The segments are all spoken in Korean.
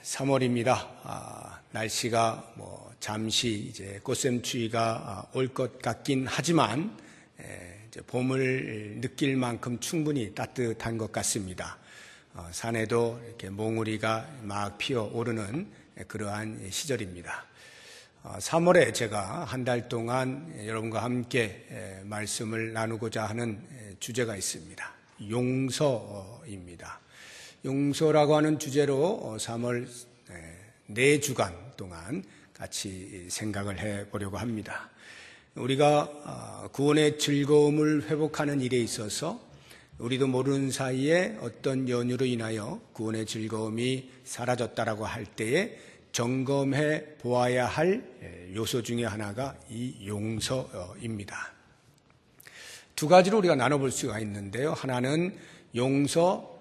3월입니다. 날씨가 잠시 이제 꽃샘추위가 올 것 같긴 하지만 이제 봄을 느낄 만큼 충분히 따뜻한 것 같습니다. 산에도 이렇게 몽우리가 막 피어오르는 그러한 시절입니다. 3월에 제가 한 달 동안 여러분과 함께 말씀을 나누고자 하는 주제가 있습니다. 용서입니다. 용서라고 하는 주제로 3월 4주간 동안 같이 생각을 해보려고 합니다. 우리가 구원의 즐거움을 회복하는 일에 있어서 우리도 모르는 사이에 어떤 연유로 인하여 구원의 즐거움이 사라졌다라고 할 때에 점검해 보아야 할 요소 중에 하나가 이 용서입니다. 두 가지로 우리가 나눠볼 수가 있는데요. 하나는 용서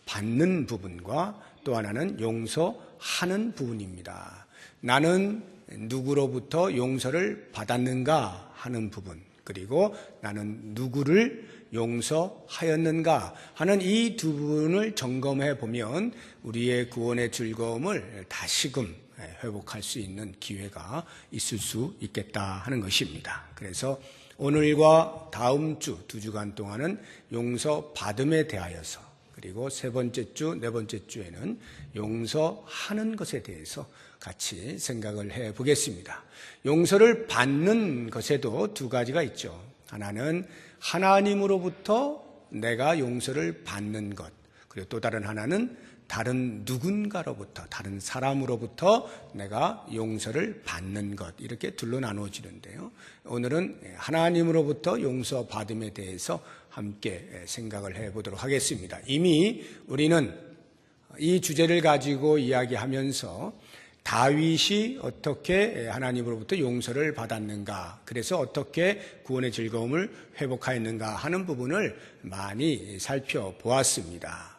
받는 부분과 또 하나는 용서하는 부분입니다. 나는 누구로부터 용서를 받았는가 하는 부분, 그리고 나는 누구를 용서하였는가 하는 이 두 부분을 점검해 보면 우리의 구원의 즐거움을 다시금 회복할 수 있는 기회가 있을 수 있겠다 하는 것입니다. 그래서 오늘과 다음 주 2주간 동안은 용서받음에 대하여서, 그리고 세 번째 주, 네 번째 주에는 용서하는 것에 대해서 같이 생각을 해 보겠습니다. 용서를 받는 것에도 두 가지가 있죠. 하나는 하나님으로부터 내가 용서를 받는 것, 그리고 또 다른 하나는 다른 누군가로부터, 다른 사람으로부터 내가 용서를 받는 것, 이렇게 둘로 나누어지는데요. 오늘은 하나님으로부터 용서받음에 대해서 함께 생각을 해보도록 하겠습니다. 이미 우리는 이 주제를 가지고 이야기하면서 다윗이 어떻게 하나님으로부터 용서를 받았는가, 그래서 어떻게 구원의 즐거움을 회복하였는가 하는 부분을 많이 살펴보았습니다.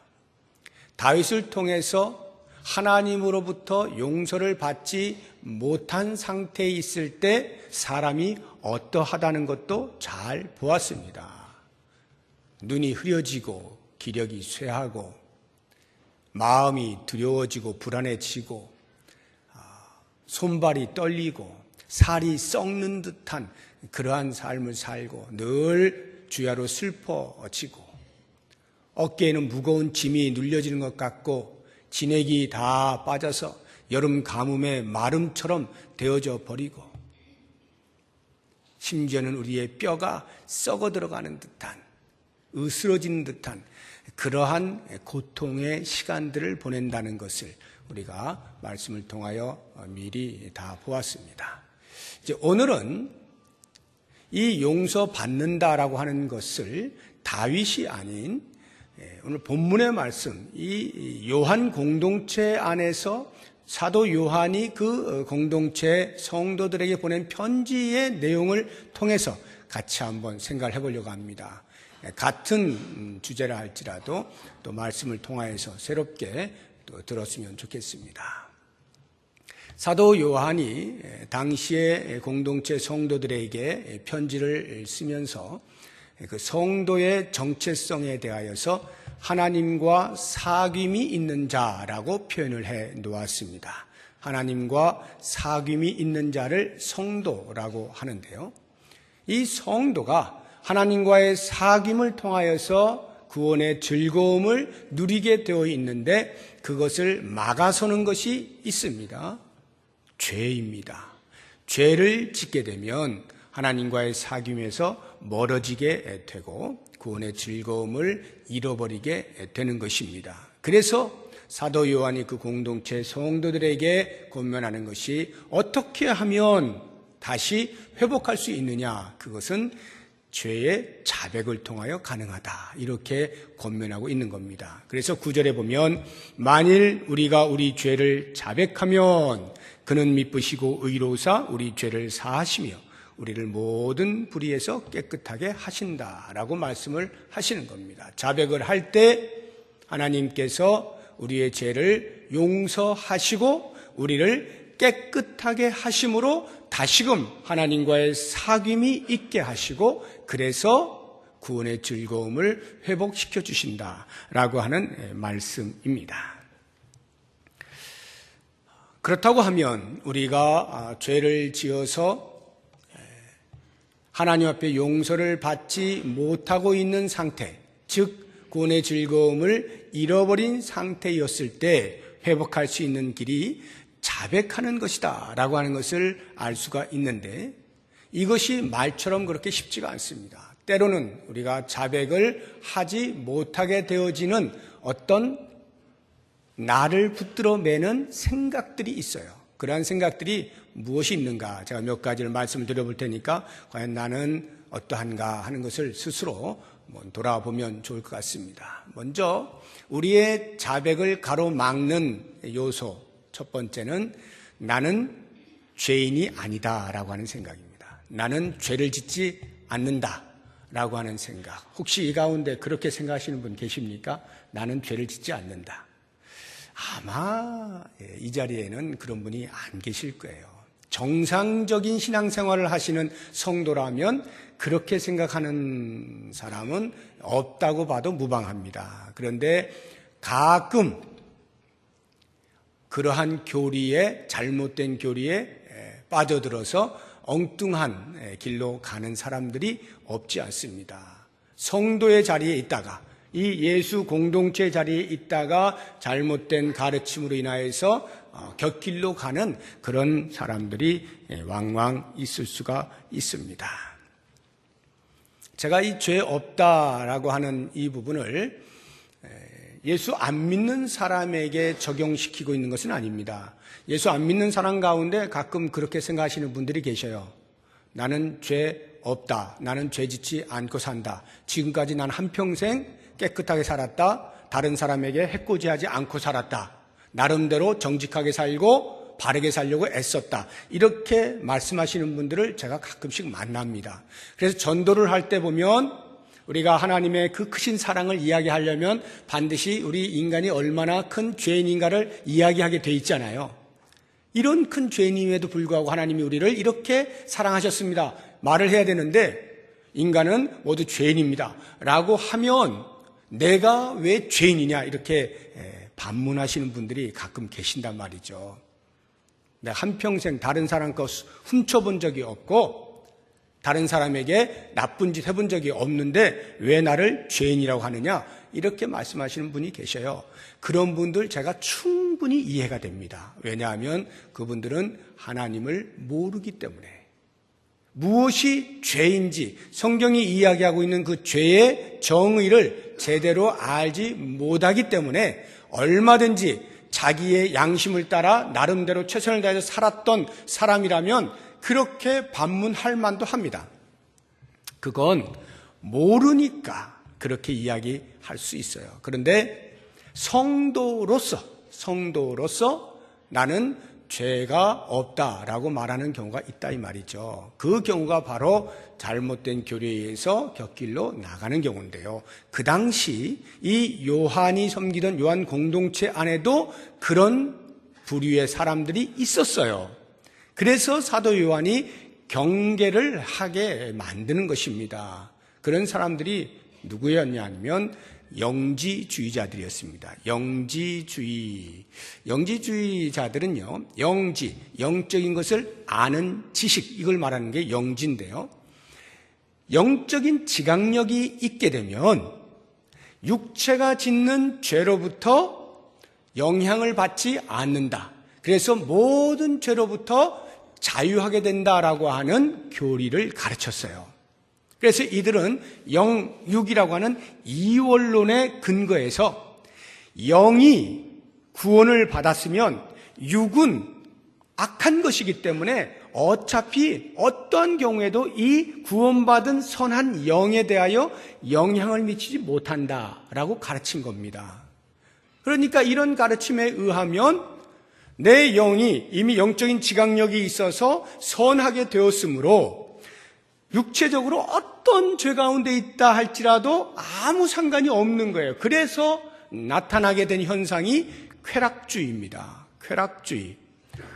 다윗을 통해서 하나님으로부터 용서를 받지 못한 상태에 있을 때 사람이 어떠하다는 것도 잘 보았습니다. 눈이 흐려지고 기력이 쇠하고 마음이 두려워지고 불안해지고 손발이 떨리고 살이 썩는 듯한 그러한 삶을 살고 늘 주야로 슬퍼지고 어깨에는 무거운 짐이 눌려지는 것 같고 진액이 다 빠져서 여름 가뭄의 마름처럼 되어져 버리고 심지어는 우리의 뼈가 썩어 들어가는 듯한, 으스러지는 듯한 그러한 고통의 시간들을 보낸다는 것을 우리가 말씀을 통하여 미리 다 보았습니다. 이제 오늘은 이 용서받는다라고 하는 것을 다윗이 아닌 오늘 본문의 말씀, 이 요한 공동체 안에서 사도 요한이 그 공동체 성도들에게 보낸 편지의 내용을 통해서 같이 한번 생각을 해보려고 합니다. 같은 주제라 할지라도 또 말씀을 통하여서 새롭게 또 들었으면 좋겠습니다. 사도 요한이 당시의 공동체 성도들에게 편지를 쓰면서 그 성도의 정체성에 대하여서 하나님과 사귐이 있는 자라고 표현을 해 놓았습니다. 하나님과 사귐이 있는 자를 성도라고 하는데요. 이 성도가 하나님과의 사귐을 통하여서 구원의 즐거움을 누리게 되어 있는데 그것을 막아서는 것이 있습니다. 죄입니다. 죄를 짓게 되면 하나님과의 사귐에서 멀어지게 되고 구원의 즐거움을 잃어버리게 되는 것입니다. 그래서 사도 요한이 그 공동체 성도들에게 권면하는 것이 어떻게 하면 다시 회복할 수 있느냐, 그것은 죄의 자백을 통하여 가능하다, 이렇게 권면하고 있는 겁니다. 그래서 9절에 보면 만일 우리가 우리 죄를 자백하면 그는 미쁘시고 의로우사 우리 죄를 사하시며 우리를 모든 불의에서 깨끗하게 하신다라고 말씀을 하시는 겁니다. 자백을 할 때 하나님께서 우리의 죄를 용서하시고 우리를 깨끗하게 하심으로 다시금 하나님과의 사귐이 있게 하시고 그래서 구원의 즐거움을 회복시켜 주신다라고 하는 말씀입니다. 그렇다고 하면 우리가 죄를 지어서 하나님 앞에 용서를 받지 못하고 있는 상태, 즉 구원의 즐거움을 잃어버린 상태였을 때 회복할 수 있는 길이 자백하는 것이다 라고 하는 것을 알 수가 있는데, 이것이 말처럼 그렇게 쉽지가 않습니다. 때로는 우리가 자백을 하지 못하게 되어지는 어떤 나를 붙들어 매는 생각들이 있어요. 그러한 생각들이 무엇이 있는가, 제가 몇 가지를 말씀을 드려볼 테니까 과연 나는 어떠한가 하는 것을 스스로 돌아보면 좋을 것 같습니다. 먼저 우리의 자백을 가로막는 요소 첫 번째는 나는 죄인이 아니다라고 하는 생각입니다. 나는 죄를 짓지 않는다라고 하는 생각. 혹시 이 가운데 그렇게 생각하시는 분 계십니까? 나는 죄를 짓지 않는다. 아마 이 자리에는 그런 분이 안 계실 거예요. 정상적인 신앙생활을 하시는 성도라면 그렇게 생각하는 사람은 없다고 봐도 무방합니다. 그런데 가끔 그러한 교리에, 잘못된 교리에 빠져들어서 엉뚱한 길로 가는 사람들이 없지 않습니다. 성도의 자리에 있다가, 이 예수 공동체 자리에 있다가 잘못된 가르침으로 인하여서 곁길로 가는 그런 사람들이 왕왕 있을 수가 있습니다. 제가 이 죄 없다라고 하는 이 부분을 예수 안 믿는 사람에게 적용시키고 있는 것은 아닙니다. 예수 안 믿는 사람 가운데 가끔 그렇게 생각하시는 분들이 계셔요. 나는 죄 없다. 나는 죄 짓지 않고 산다. 지금까지 난 한평생 깨끗하게 살았다. 다른 사람에게 해코지하지 않고 살았다. 나름대로 정직하게 살고 바르게 살려고 애썼다. 이렇게 말씀하시는 분들을 제가 가끔씩 만납니다. 그래서 전도를 할 때 보면 우리가 하나님의 그 크신 사랑을 이야기하려면 반드시 우리 인간이 얼마나 큰 죄인인가를 이야기하게 돼 있잖아요. 이런 큰 죄인임에도 불구하고 하나님이 우리를 이렇게 사랑하셨습니다. 말을 해야 되는데 인간은 모두 죄인입니다. 라고 하면 내가 왜 죄인이냐 이렇게 반문하시는 분들이 가끔 계신단 말이죠. 내가 한평생 다른 사람 것 훔쳐본 적이 없고 다른 사람에게 나쁜 짓 해본 적이 없는데 왜 나를 죄인이라고 하느냐 이렇게 말씀하시는 분이 계셔요. 그런 분들 제가 충분히 이해가 됩니다. 왜냐하면 그분들은 하나님을 모르기 때문에, 무엇이 죄인지 성경이 이야기하고 있는 그 죄의 정의를 제대로 알지 못하기 때문에 얼마든지 자기의 양심을 따라 나름대로 최선을 다해서 살았던 사람이라면 그렇게 반문할 만도 합니다. 그건 모르니까 그렇게 이야기할 수 있어요. 그런데 성도로서 나는 죄가 없다라고 말하는 경우가 있다 이 말이죠. 그 경우가 바로 잘못된 교리에 의해서 곁길로 나가는 경우인데요. 그 당시 이 요한이 섬기던 요한 공동체 안에도 그런 부류의 사람들이 있었어요. 그래서 사도 요한이 경계를 하게 만드는 것입니다. 그런 사람들이 누구였냐면 영지주의자들이었습니다. 영지주의자들은요, 영적인 것을 아는 지식, 이걸 말하는 게 영지인데요. 영적인 지각력이 있게 되면 육체가 짓는 죄로부터 영향을 받지 않는다. 그래서 모든 죄로부터 자유하게 된다라고 하는 교리를 가르쳤어요. 그래서 이들은 영육이라고 하는 이원론의 근거에서 영이 구원을 받았으면 육은 악한 것이기 때문에 어차피 어떤 경우에도 이 구원받은 선한 영에 대하여 영향을 미치지 못한다라고 가르친 겁니다. 그러니까 이런 가르침에 의하면 내 영이 이미 영적인 지각력이 있어서 선하게 되었으므로 육체적으로 어떤 죄 가운데 있다 할지라도 아무 상관이 없는 거예요. 그래서 나타나게 된 현상이 쾌락주의입니다. 쾌락주의.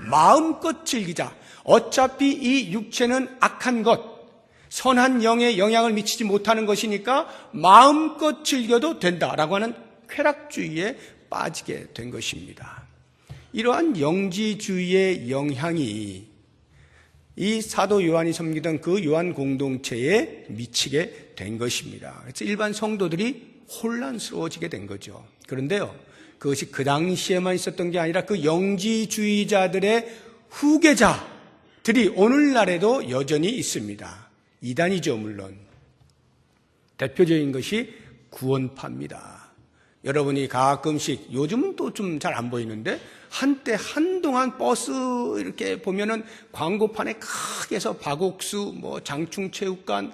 마음껏 즐기자. 어차피 이 육체는 악한 것, 선한 영에 영향을 미치지 못하는 것이니까 마음껏 즐겨도 된다라고 하는 쾌락주의에 빠지게 된 것입니다. 이러한 영지주의의 영향이 이 사도 요한이 섬기던 그 요한 공동체에 미치게 된 것입니다. 그래서 일반 성도들이 혼란스러워지게 된 거죠. 그런데요, 그것이 그 당시에만 있었던 게 아니라 그 영지주의자들의 후계자들이 오늘날에도 여전히 있습니다. 이단이죠, 물론. 대표적인 것이 구원파입니다. 여러분이 가끔씩, 요즘은 또 좀 잘 안 보이는데, 한동안 버스 이렇게 보면은 광고판에 크게 해서 박옥수, 장충체육관,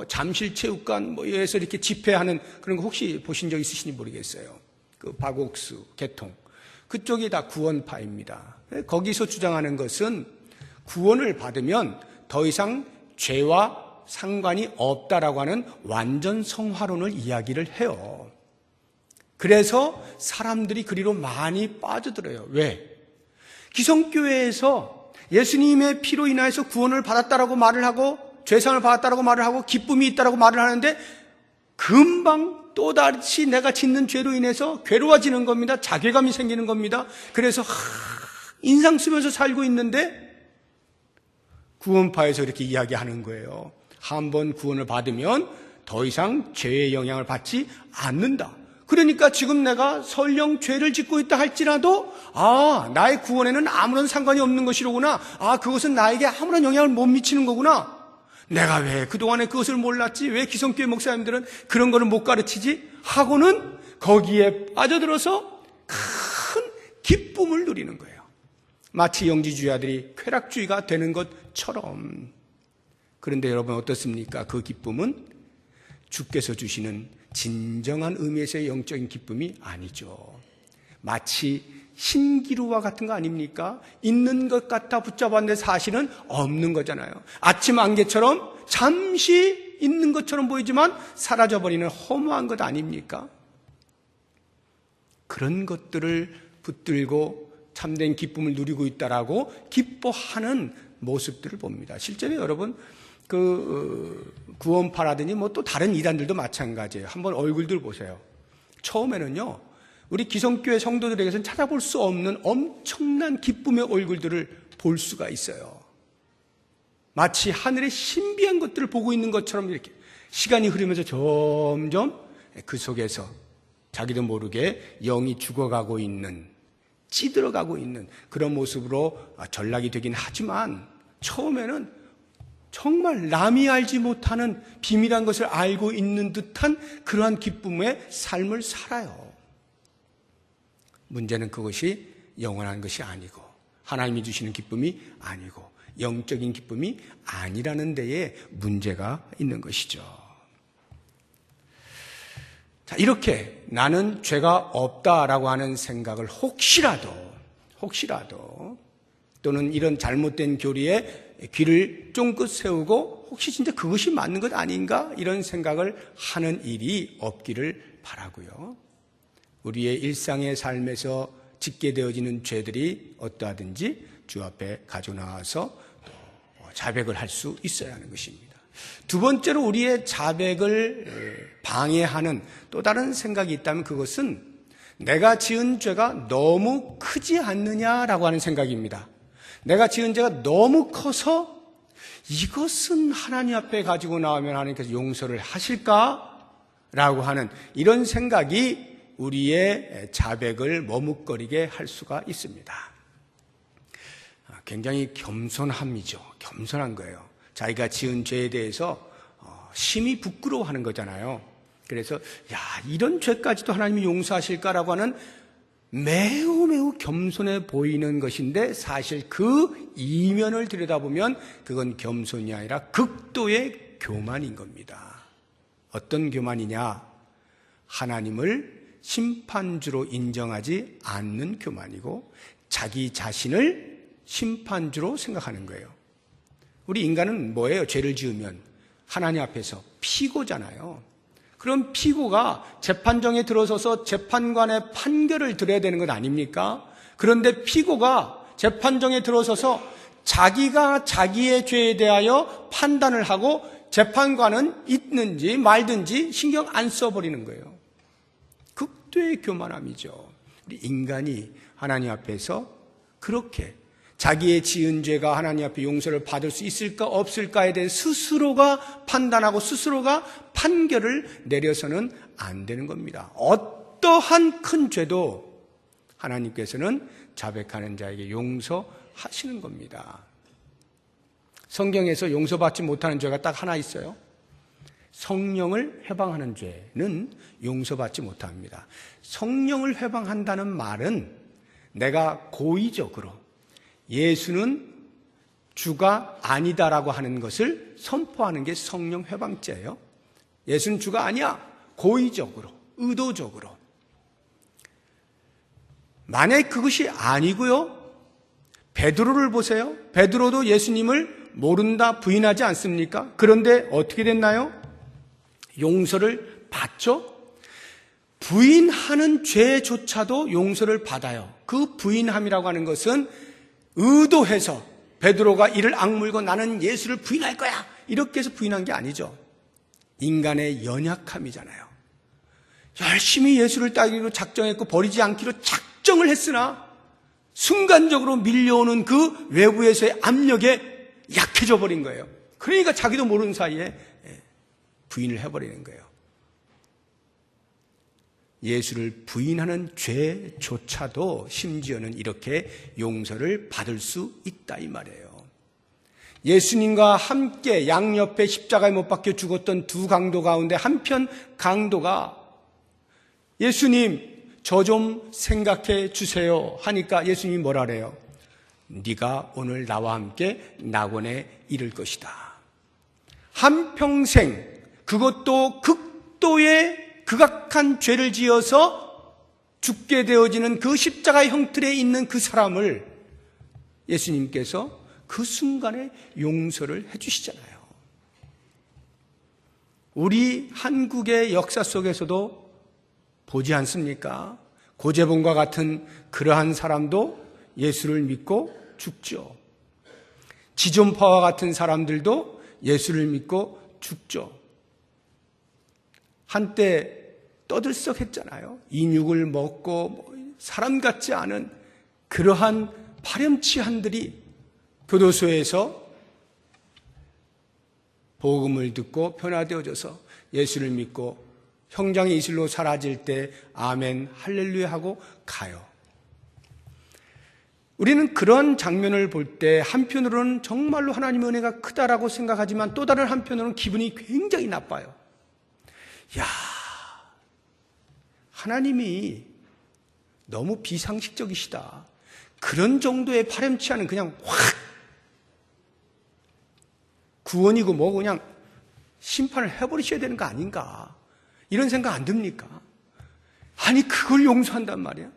잠실체육관, 여기서 이렇게 집회하는 그런 거 혹시 보신 적 있으신지 모르겠어요. 그 박옥수, 개통. 그쪽이 다 구원파입니다. 거기서 주장하는 것은 구원을 받으면 더 이상 죄와 상관이 없다라고 하는 완전 성화론을 이야기를 해요. 그래서 사람들이 그리로 많이 빠져들어요. 왜? 기성교회에서 예수님의 피로 인하여서 구원을 받았다라고 말을 하고 죄상을 받았다라고 말을 하고 기쁨이 있다라고 말을 하는데 금방 또다시 내가 짓는 죄로 인해서 괴로워지는 겁니다. 자괴감이 생기는 겁니다. 그래서 인상 쓰면서 살고 있는데 구원파에서 이렇게 이야기하는 거예요. 한번 구원을 받으면 더 이상 죄의 영향을 받지 않는다. 그러니까 지금 내가 설령 죄를 짓고 있다 할지라도 나의 구원에는 아무런 상관이 없는 것이로구나. 그것은 나에게 아무런 영향을 못 미치는 거구나. 내가 왜 그동안에 그것을 몰랐지? 왜 기성교회 목사님들은 그런 거를 못 가르치지? 하고는 거기에 빠져들어서 큰 기쁨을 누리는 거예요. 마치 영지주의자들이 쾌락주의가 되는 것처럼. 그런데 여러분 어떻습니까? 그 기쁨은 주께서 주시는 진정한 의미에서의 영적인 기쁨이 아니죠. 마치 신기루와 같은 거 아닙니까? 있는 것 같아 붙잡았는데 사실은 없는 거잖아요. 아침 안개처럼 잠시 있는 것처럼 보이지만 사라져버리는 허무한 것 아닙니까? 그런 것들을 붙들고 참된 기쁨을 누리고 있다라고 기뻐하는 모습들을 봅니다. 실제로 여러분 구원파라든지 또 다른 이단들도 마찬가지예요. 한번 얼굴들 보세요. 처음에는요, 우리 기성교회 성도들에게서는 찾아볼 수 없는 엄청난 기쁨의 얼굴들을 볼 수가 있어요. 마치 하늘의 신비한 것들을 보고 있는 것처럼 이렇게 시간이 흐르면서 점점 그 속에서 자기도 모르게 영이 죽어가고 있는, 찌들어가고 있는 그런 모습으로 전락이 되긴 하지만 처음에는 정말 남이 알지 못하는 비밀한 것을 알고 있는 듯한 그러한 기쁨의 삶을 살아요. 문제는 그것이 영원한 것이 아니고 하나님이 주시는 기쁨이 아니고 영적인 기쁨이 아니라는 데에 문제가 있는 것이죠. 자, 이렇게 나는 죄가 없다라고 하는 생각을 혹시라도 또는 이런 잘못된 교리에 귀를 쫑긋 세우고 혹시 진짜 그것이 맞는 것 아닌가 이런 생각을 하는 일이 없기를 바라고요. 우리의 일상의 삶에서 짓게 되어지는 죄들이 어떠하든지 주 앞에 가져 나와서 또 자백을 할 수 있어야 하는 것입니다. 두 번째로 우리의 자백을 방해하는 또 다른 생각이 있다면 그것은 내가 지은 죄가 너무 크지 않느냐라고 하는 생각입니다. 내가 지은 죄가 너무 커서 이것은 하나님 앞에 가지고 나오면 하나님께서 용서를 하실까라고 하는 이런 생각이 우리의 자백을 머뭇거리게 할 수가 있습니다. 굉장히 겸손함이죠. 겸손한 거예요. 자기가 지은 죄에 대해서 심히 부끄러워하는 거잖아요. 그래서 이런 죄까지도 하나님이 용서하실까라고 하는 매우 겸손해 보이는 것인데 사실 그 이면을 들여다보면 그건 겸손이 아니라 극도의 교만인 겁니다. 어떤 교만이냐? 하나님을 심판주로 인정하지 않는 교만이고 자기 자신을 심판주로 생각하는 거예요. 우리 인간은 뭐예요? 죄를 지으면 하나님 앞에서 피고잖아요. 그럼 피고가 재판정에 들어서서 재판관의 판결을 들어야 되는 것 아닙니까? 그런데 피고가 재판정에 들어서서 자기가 자기의 죄에 대하여 판단을 하고 재판관은 있는지 말든지 신경 안 써버리는 거예요. 극도의 교만함이죠. 우리 인간이 하나님 앞에서 그렇게 자기의 지은 죄가 하나님 앞에 용서를 받을 수 있을까 없을까에 대해 스스로가 판단하고 스스로가 판결을 내려서는 안 되는 겁니다. 어떠한 큰 죄도 하나님께서는 자백하는 자에게 용서하시는 겁니다. 성경에서 용서받지 못하는 죄가 딱 하나 있어요. 성령을 회방하는 죄는 용서받지 못합니다. 성령을 회방한다는 말은 내가 고의적으로 예수는 주가 아니다라고 하는 것을 선포하는 게 성령 회방죄예요. 예수는 주가 아니야. 고의적으로, 의도적으로. 만약 그것이 아니고요. 베드로를 보세요. 베드로도 예수님을 모른다, 부인하지 않습니까? 그런데 어떻게 됐나요? 용서를 받죠? 부인하는 죄조차도 용서를 받아요. 그 부인함이라고 하는 것은 의도해서 베드로가 이를 악물고 나는 예수를 부인할 거야 이렇게 해서 부인한 게 아니죠. 인간의 연약함이잖아요. 열심히 예수를 따르기로 작정했고 버리지 않기로 작정을 했으나 순간적으로 밀려오는 그 외부에서의 압력에 약해져 버린 거예요. 그러니까 자기도 모르는 사이에 부인을 해버리는 거예요. 예수를 부인하는 죄조차도 심지어는 이렇게 용서를 받을 수 있다 이 말이에요. 예수님과 함께 양옆에 십자가에 못 박혀 죽었던 두 강도 가운데 한편 강도가 예수님 저 좀 생각해 주세요 하니까 예수님이 뭐라 그래요? 네가 오늘 나와 함께 낙원에 이를 것이다. 한평생 그것도 극도의 극악한 죄를 지어서 죽게 되어지는 그 십자가의 형틀에 있는 그 사람을 예수님께서 그 순간에 용서를 해주시잖아요. 우리 한국의 역사 속에서도 보지 않습니까? 고재봉과 같은 그러한 사람도 예수를 믿고 죽죠. 지존파와 같은 사람들도 예수를 믿고 죽죠. 한때 떠들썩했잖아요. 인육을 먹고 사람 같지 않은 그러한 파렴치한들이 교도소에서 복음을 듣고 변화되어져서 예수를 믿고 형장의 이슬로 사라질 때 아멘 할렐루야 하고 가요. 우리는 그런 장면을 볼 때 한편으로는 정말로 하나님의 은혜가 크다라고 생각하지만 또 다른 한편으로는 기분이 굉장히 나빠요. 야, 하나님이 너무 비상식적이시다. 그런 정도의 파렴치 않은 그냥 확 구원이고 뭐고 그냥 심판을 해버리셔야 되는 거 아닌가. 이런 생각 안 듭니까? 아니 그걸 용서한단 말이야.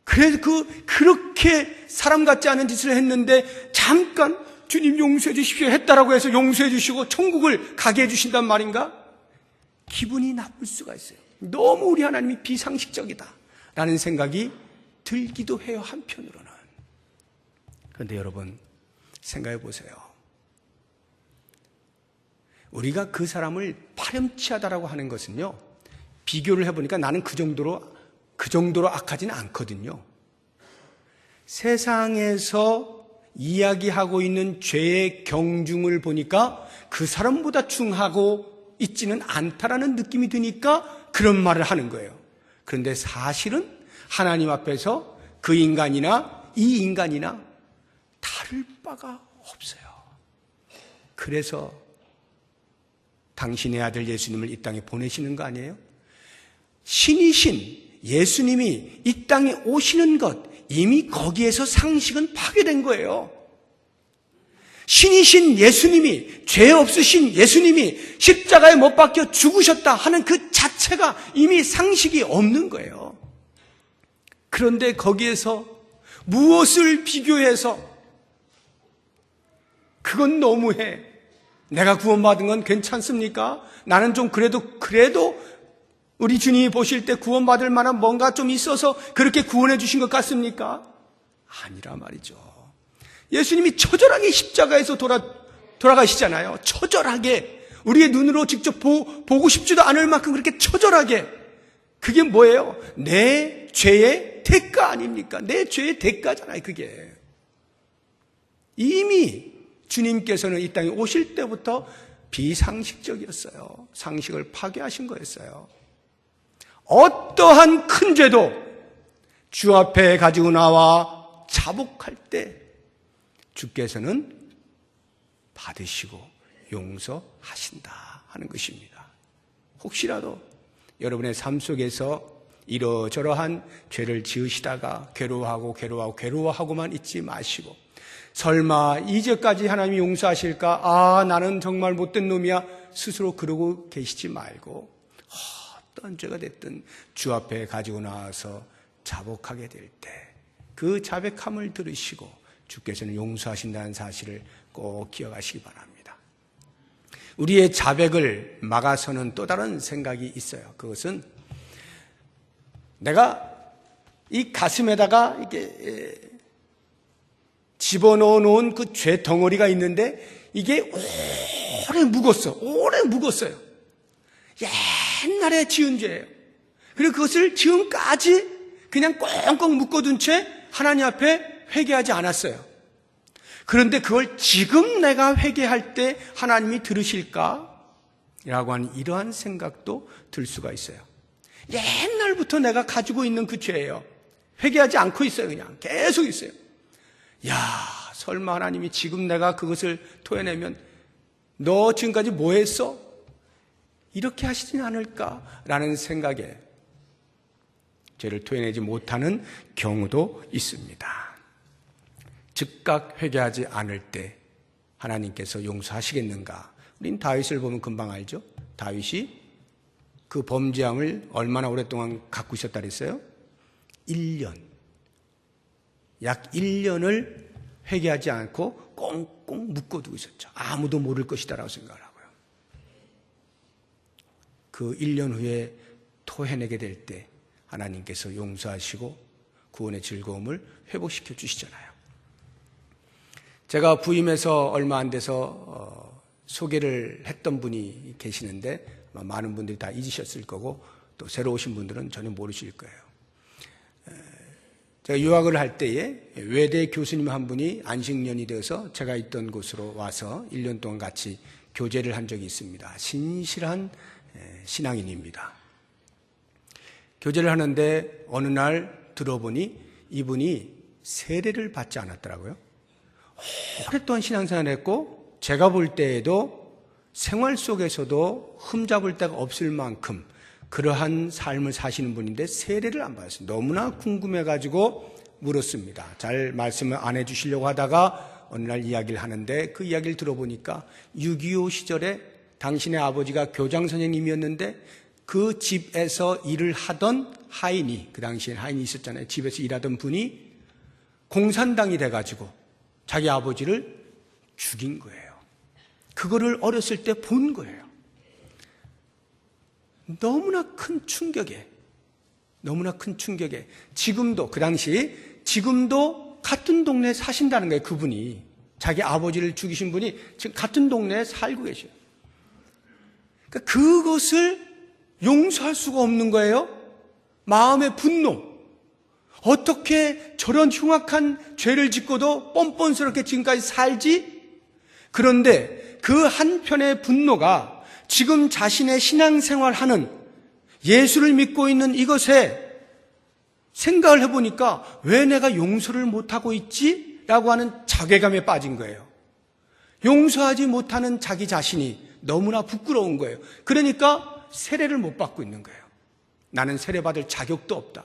그래서 그렇게 사람 같지 않은 짓을 했는데 잠깐 주님 용서해 주십시오 했다라고 해서 용서해 주시고 천국을 가게 해 주신단 말인가? 기분이 나쁠 수가 있어요. 너무 우리 하나님이 비상식적이다 라는 생각이 들기도 해요. 한편으로는. 그런데 여러분 생각해 보세요. 우리가 그 사람을 파렴치하다라고 하는 것은요, 비교를 해보니까 나는 그 정도로 악하지는 않거든요. 세상에서 이야기하고 있는 죄의 경중을 보니까 그 사람보다 중하고 있지는 않다라는 느낌이 드니까 그런 말을 하는 거예요. 그런데 사실은 하나님 앞에서 그 인간이나 이 인간이나 다를 바가 없어요. 그래서 당신의 아들 예수님을 이 땅에 보내시는 거 아니에요? 신이신 예수님이 이 땅에 오시는 것, 이미 거기에서 상식은 파괴된 거예요. 신이신 예수님이, 죄 없으신 예수님이 십자가에 못 박혀 죽으셨다 하는 그 자체가 이미 상식이 없는 거예요. 그런데 거기에서 무엇을 비교해서 그건 너무해. 내가 구원받은 건 괜찮습니까? 나는 좀 그래도 우리 주님이 보실 때 구원받을 만한 뭔가 좀 있어서 그렇게 구원해 주신 것 같습니까? 아니라 말이죠. 예수님이 처절하게 십자가에서 돌아가시잖아요. 처절하게. 우리의 눈으로 직접 보고 싶지도 않을 만큼 그렇게 처절하게. 그게 뭐예요? 내 죄의 대가 아닙니까? 내 죄의 대가잖아요, 그게. 이미 주님께서는 이 땅에 오실 때부터 비상식적이었어요. 상식을 파괴하신 거였어요. 어떠한 큰 죄도 주 앞에 가지고 나와 자복할 때 주께서는 받으시고 용서하신다 하는 것입니다. 혹시라도 여러분의 삶 속에서 이러저러한 죄를 지으시다가 괴로워하고만 있지 마시고, 설마 이제까지 하나님이 용서하실까? 나는 정말 못된 놈이야. 스스로 그러고 계시지 말고 어떤 죄가 됐든 주 앞에 가지고 나와서 자복하게 될 때 그 자백함을 들으시고 주께서는 용서하신다는 사실을 꼭 기억하시기 바랍니다. 우리의 자백을 막아서는 또 다른 생각이 있어요. 그것은 내가 이 가슴에다가 이렇게 집어넣어 놓은 그 죄 덩어리가 있는데 이게 오래 묵었어요. 옛날에 지은 죄예요. 그리고 그것을 지금까지 그냥 꽁꽁 묶어둔 채 하나님 앞에 회개하지 않았어요. 그런데 그걸 지금 내가 회개할 때 하나님이 들으실까? 라고 하는 이러한 생각도 들 수가 있어요. 옛날부터 내가 가지고 있는 그 죄예요. 회개하지 않고 있어요. 그냥 계속 있어요. 설마 하나님이 지금 내가 그것을 토해내면 너 지금까지 뭐 했어? 이렇게 하시진 않을까라는 생각에 죄를 토해내지 못하는 경우도 있습니다. 즉각 회개하지 않을 때 하나님께서 용서하시겠는가? 우린 다윗을 보면 금방 알죠? 다윗이 그 범죄함을 얼마나 오랫동안 갖고 있었다 그랬어요? 1년. 약 1년을 회개하지 않고 꽁꽁 묶어두고 있었죠. 아무도 모를 것이다라고 생각을 하고요. 그 1년 후에 토해내게 될 때 하나님께서 용서하시고 구원의 즐거움을 회복시켜 주시잖아요. 제가 부임해서 얼마 안 돼서 소개를 했던 분이 계시는데 많은 분들이 다 잊으셨을 거고 또 새로 오신 분들은 전혀 모르실 거예요. 제가 유학을 할 때에 외대 교수님 한 분이 안식년이 되어서 제가 있던 곳으로 와서 1년 동안 같이 교제를 한 적이 있습니다. 신실한 신앙인입니다. 교제를 하는데 어느 날 들어보니 이분이 세례를 받지 않았더라고요. 오랫동안 신앙생활을 했고 제가 볼 때에도 생활 속에서도 흠잡을 데가 없을 만큼 그러한 삶을 사시는 분인데 세례를 안 받았어요. 너무나 궁금해가지고 물었습니다. 잘 말씀을 안 해주시려고 하다가 어느 날 이야기를 하는데 그 이야기를 들어보니까 6.25 시절에 당신의 아버지가 교장 선생님이었는데 그 집에서 일을 하던 하인이, 그 당시에 하인이 있었잖아요. 집에서 일하던 분이 공산당이 돼가지고 자기 아버지를 죽인 거예요. 그거를 어렸을 때 본 거예요. 너무나 큰 충격에 지금도 그 당시 지금도 같은 동네에 사신다는 거예요. 그분이 자기 아버지를 죽이신 분이 지금 같은 동네에 살고 계셔요. 그러니까 그것을 용서할 수가 없는 거예요. 마음의 분노. 어떻게 저런 흉악한 죄를 짓고도 뻔뻔스럽게 지금까지 살지? 그런데 그 한편의 분노가 지금 자신의 신앙생활하는 예수를 믿고 있는 이것에 생각을 해보니까 왜 내가 용서를 못하고 있지? 라고 하는 자괴감에 빠진 거예요. 용서하지 못하는 자기 자신이 너무나 부끄러운 거예요. 그러니까 세례를 못 받고 있는 거예요. 나는 세례받을 자격도 없다.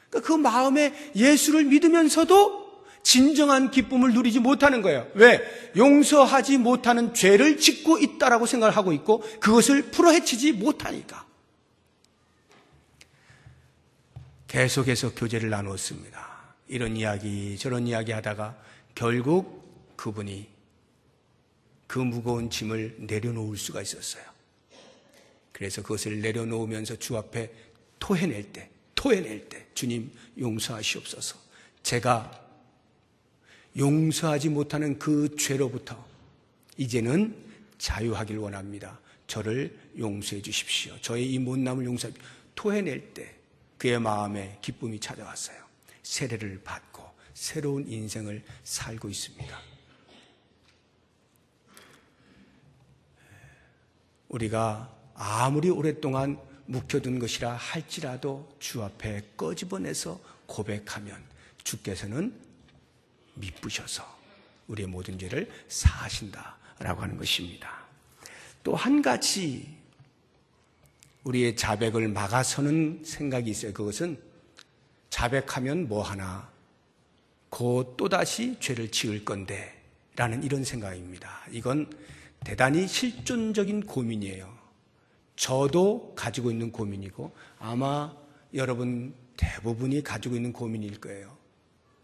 그러니까 그 마음에 예수를 믿으면서도 진정한 기쁨을 누리지 못하는 거예요. 왜? 용서하지 못하는 죄를 짓고 있다라고 생각을 하고 있고 그것을 풀어헤치지 못하니까. 계속해서 교제를 나누었습니다. 이런 이야기 저런 이야기 하다가 결국 그분이 그 무거운 짐을 내려놓을 수가 있었어요. 그래서 그것을 내려놓으면서 주 앞에 토해낼 때 주님 용서하시옵소서. 제가 용서하지 못하는 그 죄로부터 이제는 자유하길 원합니다. 저를 용서해 주십시오. 저의 이 못남을 용서해 주십시오. 토해낼 때 그의 마음에 기쁨이 찾아왔어요. 세례를 받고 새로운 인생을 살고 있습니다. 우리가 아무리 오랫동안 묵혀둔 것이라 할지라도 주 앞에 꺼집어내서 고백하면 주께서는 미쁘셔서 우리의 모든 죄를 사하신다라고 하는 것입니다. 또 한 가지 우리의 자백을 막아서는 생각이 있어요. 그것은 자백하면 뭐하나 곧 또다시 죄를 지을 건데 라는 이런 생각입니다. 이건 대단히 실존적인 고민이에요. 저도 가지고 있는 고민이고 아마 여러분 대부분이 가지고 있는 고민일 거예요.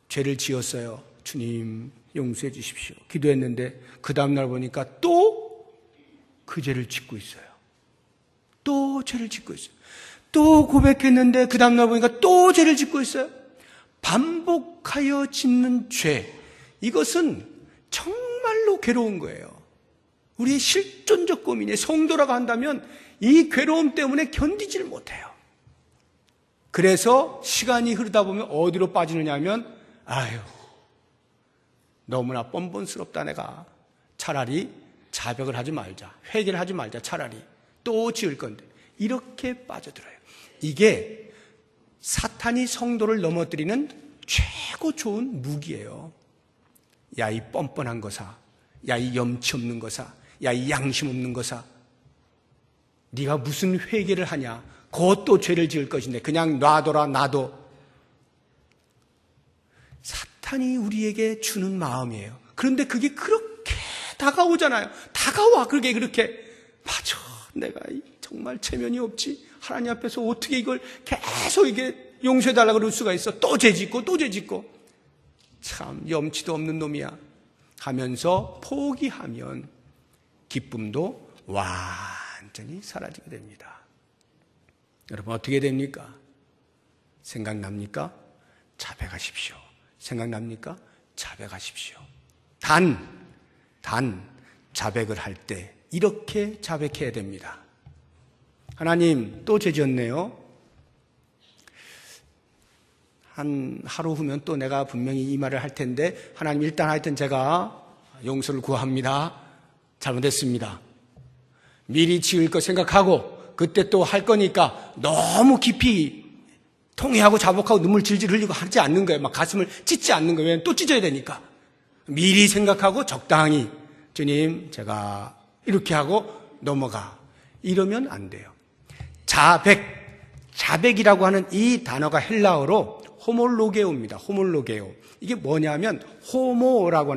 죄를 지었어요. 주님 용서해 주십시오. 기도했는데 그 다음날 보니까 또 그 죄를 짓고 있어요. 또 죄를 짓고 있어요. 또 고백했는데 그 다음날 보니까 또 죄를 짓고 있어요. 반복하여 짓는 죄, 이것은 정말로 괴로운 거예요. 우리의 실존적 고민이에요. 성도라고 한다면 이 괴로움 때문에 견디질 못해요. 그래서 시간이 흐르다 보면 어디로 빠지느냐 하면 아유 너무나 뻔뻔스럽다. 내가 차라리 자백을 하지 말자, 회개를 하지 말자, 차라리 또 지을 건데 이렇게 빠져들어요. 이게 사탄이 성도를 넘어뜨리는 최고 좋은 무기예요. 야 이 뻔뻔한 거사, 야 이 염치 없는 거사, 야 이 양심 없는 거사, 네가 무슨 회개를 하냐, 그것도 죄를 지을 것인데 그냥 놔둬라. 놔둬. 사탄이 우리에게 주는 마음이에요. 그런데 그게 그렇게 다가오잖아요. 다가와. 그게 그렇게 맞아. 내가 정말 체면이 없지. 하나님 앞에서 어떻게 이걸 계속 이게 용서해달라고 그럴 수가 있어. 또 죄 짓고 또 죄 짓고. 참 염치도 없는 놈이야 하면서 포기하면 기쁨도 완전히 사라지게 됩니다. 여러분 어떻게 됩니까? 생각납니까? 자백하십시오. 생각납니까? 자백하십시오. 단 자백을 할 때 이렇게 자백해야 됩니다. 하나님 또 죄 지었네요. 한 하루 후면 또 내가 분명히 이 말을 할 텐데 하나님 일단 하여튼 제가 용서를 구합니다. 잘못했습니다. 미리 지을 거 생각하고 그때 또 할 거니까 너무 깊이 통회하고 자복하고 눈물 질질 흘리고 하지 않는 거예요. 막 가슴을 찢지 않는 거예요. 왜냐하면 또 찢어야 되니까. 미리 생각하고 적당히 주님 제가 이렇게 하고 넘어가. 이러면 안 돼요. 자백이라고 하는 이 단어가 헬라어로 호몰로게오입니다. 호몰로게오. 이게 뭐냐면 호무라고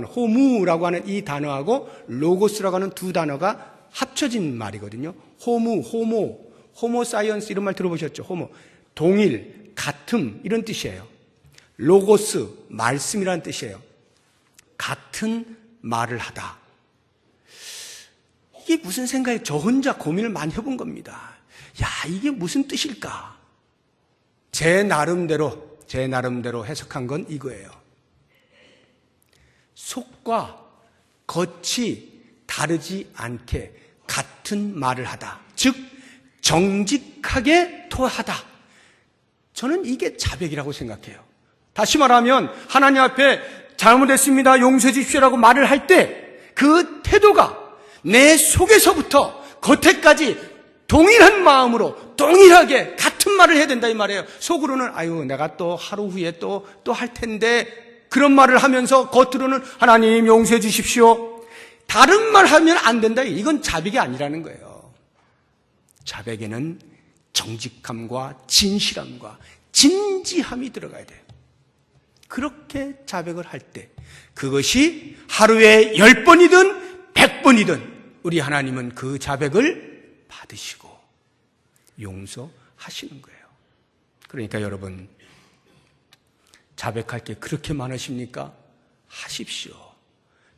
하는 이 단어하고 로고스라고 하는 두 단어가 합쳐진 말이거든요. 호모 사이언스 이런 말 들어보셨죠? 호모. 동일, 같음 이런 뜻이에요. 로고스, 말씀이라는 뜻이에요. 같은 말을 하다. 이게 무슨 생각에 저 혼자 고민을 많이 해본 겁니다. 야, 이게 무슨 뜻일까? 제 나름대로 해석한 건 이거예요. 속과 겉이 다르지 않게 같은 말을 하다. 즉 정직하게 토하다. 저는 이게 자백이라고 생각해요. 다시 말하면 하나님 앞에 잘못했습니다. 용서해 주십시오라고 말을 할 때 그 태도가 내 속에서부터 겉에까지 동일한 마음으로 동일하게 같은 말을 해야 된다 이 말이에요. 속으로는 아유 내가 또 하루 후에 또 할 텐데 그런 말을 하면서 겉으로는 하나님 용서해 주십시오. 다른 말 하면 안 된다. 이건 자백이 아니라는 거예요. 자백에는 정직함과 진실함과 진지함이 들어가야 돼요. 그렇게 자백을 할 때 그것이 하루에 10번이든 100번이든 우리 하나님은 그 자백을 받으시고 용서하시는 거예요. 그러니까 여러분 자백할 게 그렇게 많으십니까? 하십시오.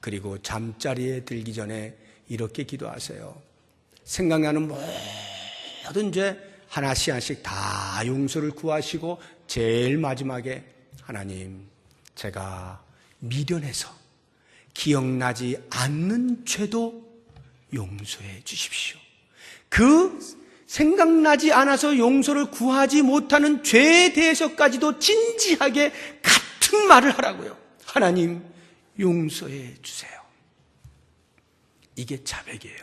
그리고 잠자리에 들기 전에 이렇게 기도하세요. 생각나는 모든 죄 하나씩 다 용서를 구하시고 제일 마지막에 하나님 제가 미련해서 기억나지 않는 죄도 용서해 주십시오. 그 생각나지 않아서 용서를 구하지 못하는 죄에 대해서까지도 진지하게 같은 말을 하라고요. 하나님, 용서해 주세요. 이게 자백이에요.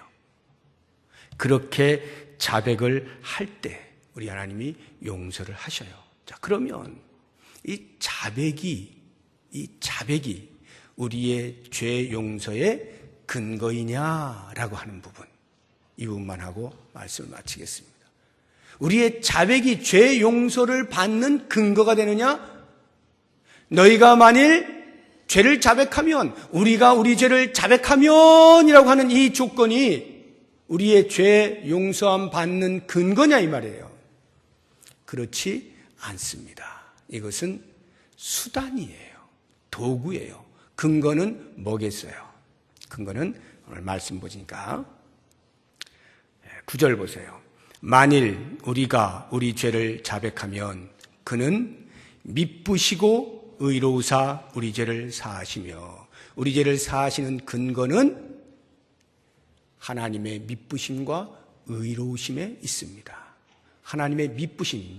그렇게 자백을 할 때 우리 하나님이 용서를 하셔요. 자, 그러면 이 자백이 우리의 죄 용서의 근거이냐라고 하는 부분, 이 부분만 하고 말씀을 마치겠습니다. 우리의 자백이 죄 용서를 받는 근거가 되느냐? 너희가 만일 죄를 자백하면, 우리가 우리 죄를 자백하면이라고 하는 이 조건이 우리의 죄 용서함 받는 근거냐 이 말이에요. 그렇지 않습니다. 이것은 수단이에요. 도구예요. 근거는 뭐겠어요? 근거는 오늘 말씀 보시니까 9절 보세요. 만일 우리가 우리 죄를 자백하면 그는 미쁘시고 의로우사 우리 죄를 사하시며, 우리 죄를 사하시는 근거는 하나님의 미쁘심과 의로우심에 있습니다. 하나님의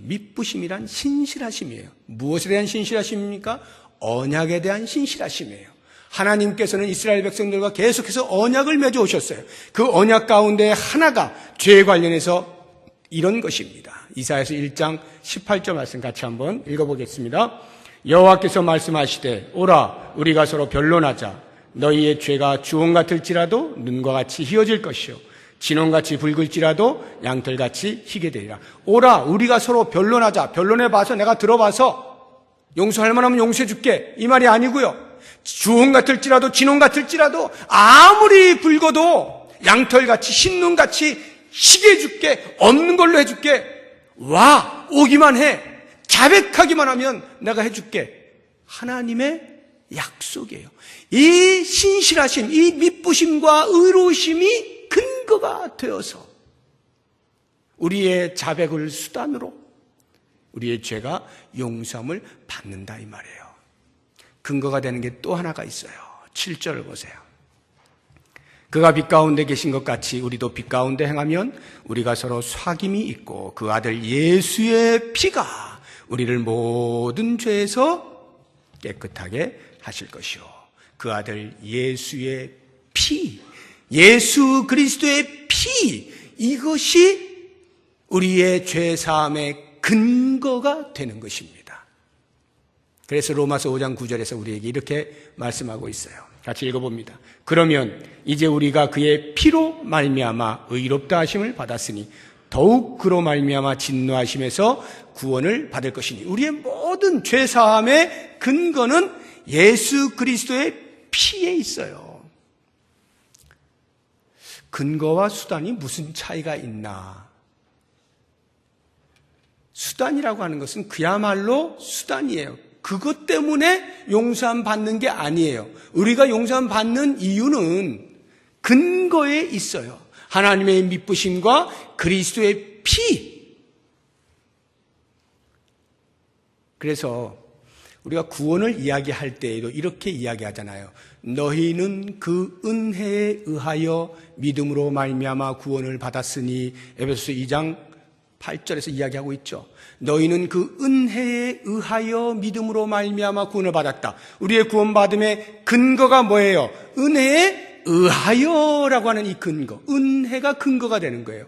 미쁘심이란 신실하심이에요. 무엇에 대한 신실하심입니까? 언약에 대한 신실하심이에요. 하나님께서는 이스라엘 백성들과 계속해서 언약을 맺어 오셨어요. 그 언약 가운데 하나가 죄에 관련해서 이런 것입니다. 이사야서 1장 18절 말씀 같이 한번 읽어보겠습니다. 여호와께서 말씀하시되 오라 우리가 서로 변론하자. 너희의 죄가 주홍 같을지라도 눈과 같이 희어질 것이요 진홍같이 붉을지라도 양털같이 희게 되리라. 오라 우리가 서로 변론하자. 변론해봐서 내가 들어봐서 용서할 만하면 용서해 줄게, 이 말이 아니고요. 주홍 같을지라도 진홍 같을지라도 아무리 붉어도 양털같이 흰눈같이 희게 해줄게, 없는 걸로 해줄게. 와, 오기만 해, 자백하기만 하면 내가 해줄게. 하나님의 약속이에요. 이 신실하심, 이 미쁘심과 의로우심이 근거가 되어서 우리의 자백을 수단으로 우리의 죄가 용서함을 받는다 이 말이에요. 근거가 되는 게 또 하나가 있어요. 7절을 보세요. 그가 빛 가운데 계신 것 같이 우리도 빛 가운데 행하면 우리가 서로 사귐이 있고 그 아들 예수의 피가 우리를 모든 죄에서 깨끗하게 하실 것이요. 그 아들 예수의 피, 예수 그리스도의 피, 이것이 우리의 죄사함의 근거가 되는 것입니다. 그래서 로마서 5장 9절에서 우리에게 이렇게 말씀하고 있어요. 같이 읽어봅니다. 그러면 이제 우리가 그의 피로 말미암아 의롭다 하심을 받았으니 더욱 그로 말미암아 진노하심에서 구원을 받을 것이니, 우리의 모든 죄사함의 근거는 예수 그리스도의 피에 있어요. 근거와 수단이 무슨 차이가 있나? 수단이라고 하는 것은 그야말로 수단이에요. 그것 때문에 용서함 받는 게 아니에요. 우리가 용서함 받는 이유는 근거에 있어요. 하나님의 미쁘심과 그리스도의 피. 그래서 우리가 구원을 이야기할 때에도 이렇게 이야기하잖아요. 너희는 그 은혜에 의하여 믿음으로 말미암아 구원을 받았으니, 에베소서 2장 8절에서 이야기하고 있죠. 너희는 그 은혜에 의하여 믿음으로 말미암아 구원을 받았다. 우리의 구원받음의 근거가 뭐예요? 은혜에 의하여라고 하는 이 근거, 은혜가 근거가 되는 거예요.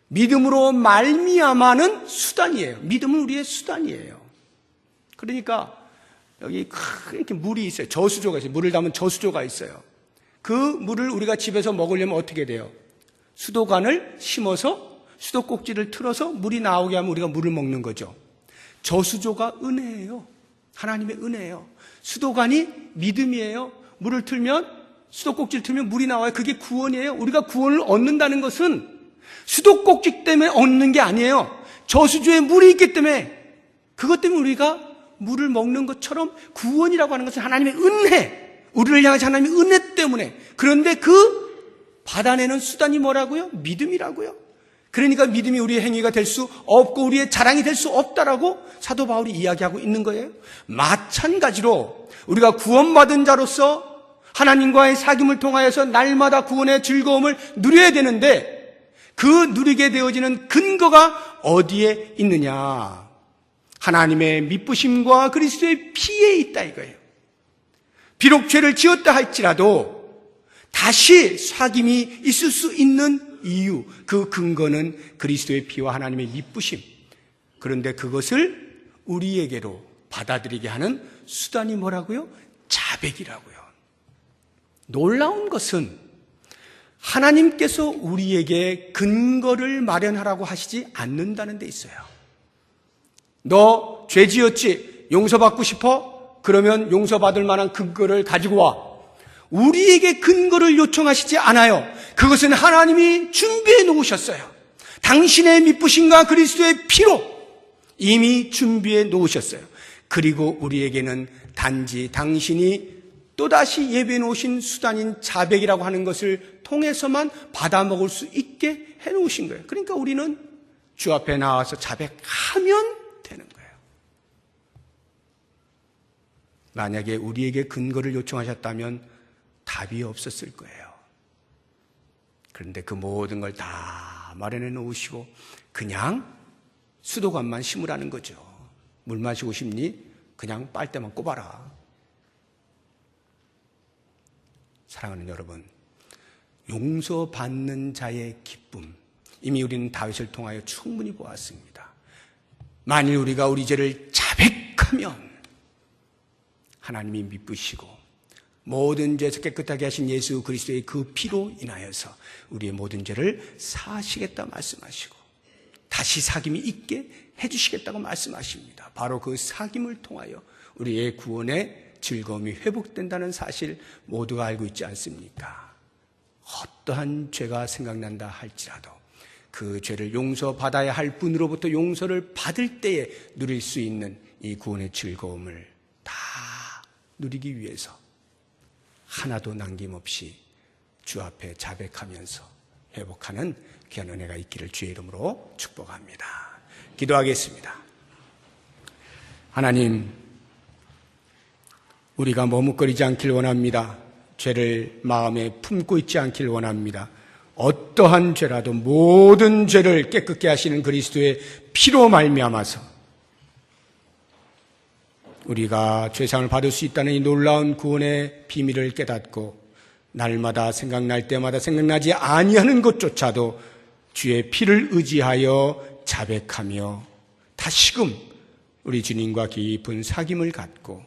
믿음으로 말미암아는 수단이에요. 믿음은 우리의 수단이에요. 그러니까 여기 이렇게 물이 있어요. 저수조가 있어요. 물을 담은 저수조가 있어요. 그 물을 우리가 집에서 먹으려면 어떻게 돼요? 수도관을 심어서 수도꼭지를 틀어서 물이 나오게 하면 우리가 물을 먹는 거죠. 저수조가 은혜예요. 하나님의 은혜예요. 수도관이 믿음이에요. 물을 틀면, 수도꼭지를 틀면 물이 나와요. 그게 구원이에요. 우리가 구원을 얻는다는 것은 수도꼭지 때문에 얻는 게 아니에요. 저수조에 물이 있기 때문에, 그것 때문에 우리가 물을 먹는 것처럼 구원이라고 하는 것은 하나님의 은혜, 우리를 향하신 하나님의 은혜 때문에. 그런데 그 받아내는 수단이 뭐라고요? 믿음이라고요. 그러니까 믿음이 우리의 행위가 될 수 없고 우리의 자랑이 될 수 없다라고 사도 바울이 이야기하고 있는 거예요. 마찬가지로 우리가 구원받은 자로서 하나님과의 사귐을 통하여서 날마다 구원의 즐거움을 누려야 되는데, 그 누리게 되어지는 근거가 어디에 있느냐? 하나님의 미쁘심과 그리스도의 피에 있다 이거예요. 비록 죄를 지었다 할지라도 다시 사귐이 있을 수 있는 이유, 그 근거는 그리스도의 피와 하나님의 미쁘심. 그런데 그것을 우리에게로 받아들이게 하는 수단이 뭐라고요? 자백이라고요. 놀라운 것은 하나님께서 우리에게 근거를 마련하라고 하시지 않는다는 데 있어요. 너 죄 지었지? 용서받고 싶어? 그러면 용서받을 만한 근거를 가지고 와. 우리에게 근거를 요청하시지 않아요. 그것은 하나님이 준비해 놓으셨어요. 당신의 미쁘심과 그리스도의 피로 이미 준비해 놓으셨어요. 그리고 우리에게는 단지 당신이 또다시 예배해 놓으신 수단인 자백이라고 하는 것을 통해서만 받아먹을 수 있게 해 놓으신 거예요. 그러니까 우리는 주 앞에 나와서 자백하면 되는 거예요. 만약에 우리에게 근거를 요청하셨다면 답이 없었을 거예요. 그런데 그 모든 걸 다 마련해 놓으시고 그냥 수도관만 심으라는 거죠. 물 마시고 싶니? 그냥 빨대만 꼽아라. 사랑하는 여러분, 용서받는 자의 기쁨, 이미 우리는 다윗을 통하여 충분히 보았습니다. 만일 우리가 우리 죄를 자백하면 하나님이 미쁘시고 모든 죄에서 깨끗하게 하신 예수 그리스도의 그 피로 인하여서 우리의 모든 죄를 사하시겠다 말씀하시고 다시 사귐이 있게 해주시겠다고 말씀하십니다. 바로 그 사귐을 통하여 우리의 구원의 즐거움이 회복된다는 사실 모두가 알고 있지 않습니까? 어떠한 죄가 생각난다 할지라도 그 죄를 용서받아야 할 분으로부터 용서를 받을 때에 누릴 수 있는 이 구원의 즐거움을 다 누리기 위해서 하나도 남김없이 주 앞에 자백하면서 회복하는 귀한 은혜가 있기를 주의 이름으로 축복합니다. 기도하겠습니다. 하나님, 우리가 머뭇거리지 않길 원합니다. 죄를 마음에 품고 있지 않길 원합니다. 어떠한 죄라도 모든 죄를 깨끗게 하시는 그리스도의 피로 말미암아서 우리가 죄상을 받을 수 있다는 이 놀라운 구원의 비밀을 깨닫고 날마다 생각날 때마다 생각나지 아니하는 것조차도 주의 피를 의지하여 자백하며 다시금 우리 주님과 깊은 사귐을 갖고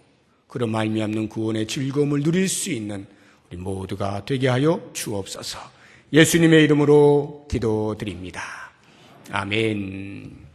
그런 말미암는 구원의 즐거움을 누릴 수 있는 우리 모두가 되게 하여 주옵소서. 예수님의 이름으로 기도드립니다. 아멘.